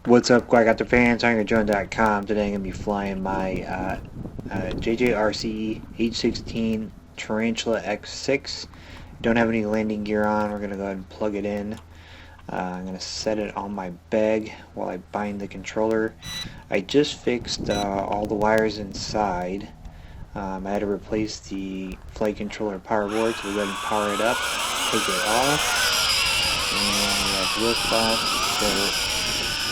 What's up, Quackafter fans? HungerDrone.com. Today I'm going to be flying my JJRC H16 Tarantula X6. Don't have any landing gear on. We're going to go ahead and plug it in. I'm going to set it on my bag while I bind the controller. I just fixed all the wires inside. I had to replace the flight controller power board, so we go ahead and power it up, take it off, and we have liftoff.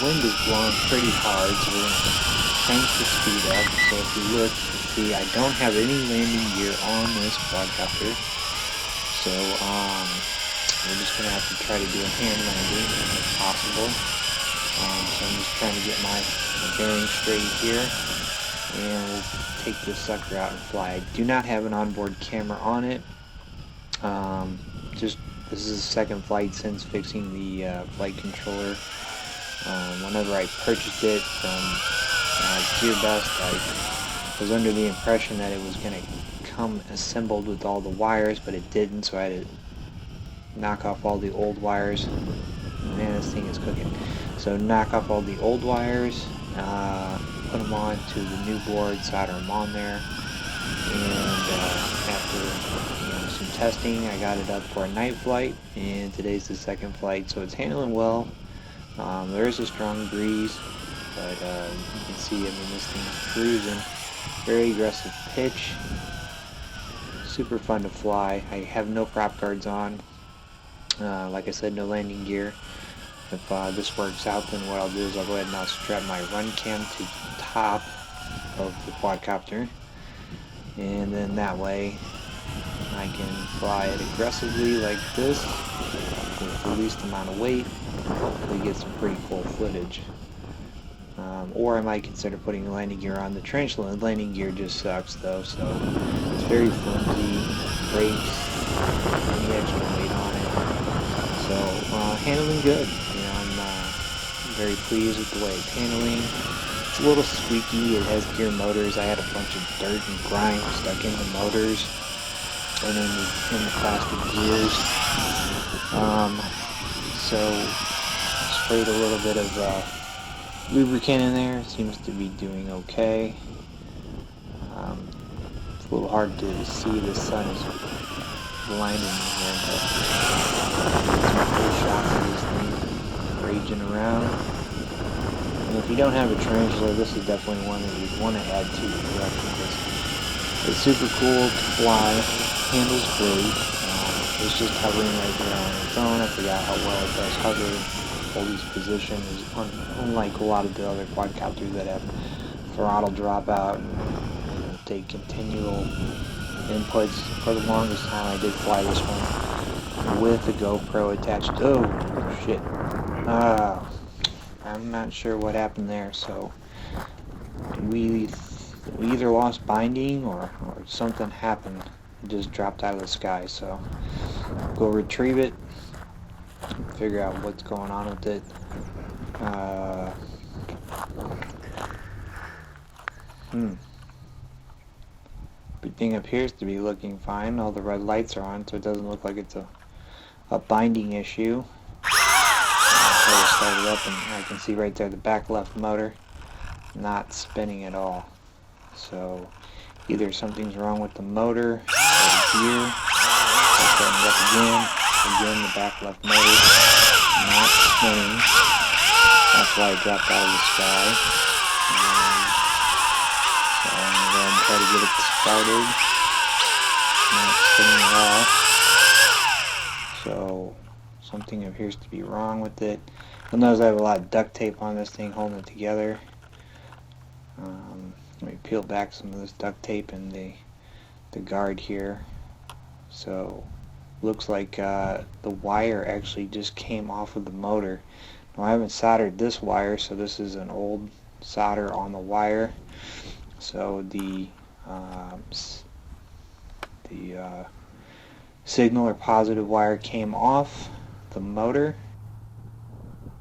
Wind is blowing pretty hard, so we're going to crank the speed up. So if you look, you can see I don't have any landing gear on this quadcopter. So we're just going to have to try to do a hand landing if possible. So I'm just trying to get my bearings straight here, and we'll take this sucker out and fly. I do not have an onboard camera on it. This is the second flight since fixing the flight controller. Whenever I purchased it from GearBest, I was under the impression that it was going to come assembled with all the wires, but it didn't, so I had to knock off all the old wires. Man, this thing is cooking. So knock off all the old wires, put them on to the new board, solder them on there, and after some testing, I got it up for a night flight, and today's the second flight, so it's handling well. There is a strong breeze, but you can see, this thing is cruising. Very aggressive pitch. Super fun to fly. I have no prop guards on. Like I said, no landing gear. If this works out, then what I'll do is I'll go ahead and I'll strap my run cam to the top of the quadcopter, and then that way I can fly it aggressively like this with the least amount of weight. Hopefully get some pretty cool footage. Or I might consider putting landing gear on. The Tarantula landing gear just sucks though, so it's very flimsy, breaks, any extra weight on it. So handling good. I'm very pleased with the way it's handling. It's a little squeaky. It has gear motors. I had a bunch of dirt and grime stuck in the motors and in the plastic gears. So sprayed a little bit of lubricant in there. Seems to be doing okay. It's a little hard to see. The sun is blinding me here, but some cool shots of this thing raging around. And if you don't have a Tarantula, this is definitely one that you'd want to add to your collection. It's super cool to fly. Handles great. It's just hovering right there on its own. I forgot how well it does hover, hold its position, unlike a lot of the other quadcopters that have throttle dropout and take continual inputs. For the longest time I did fly this one with a GoPro attached. Oh shit. I'm not sure what happened there, so we either lost binding or something happened. It just dropped out of the sky, so go retrieve it, figure out what's going on with it. Everything appears to be looking fine. All the red lights are on, so it doesn't look like it's a binding issue. I'll try to start it up, and I can see right there the back left motor not spinning at all. So either something's wrong with the motor or the gear. Setting it up again, the back left motor not spinning. That's why it dropped out of the sky. So I'm going to go ahead and try to get it started. Not spinning at all. So something appears to be wrong with it. You'll notice I have a lot of duct tape on this thing holding it together. Let me peel back some of this duct tape and the guard here. So looks like the wire actually just came off of the motor. Now I haven't soldered this wire, so this is an old solder on the wire. So the signal or positive wire came off the motor,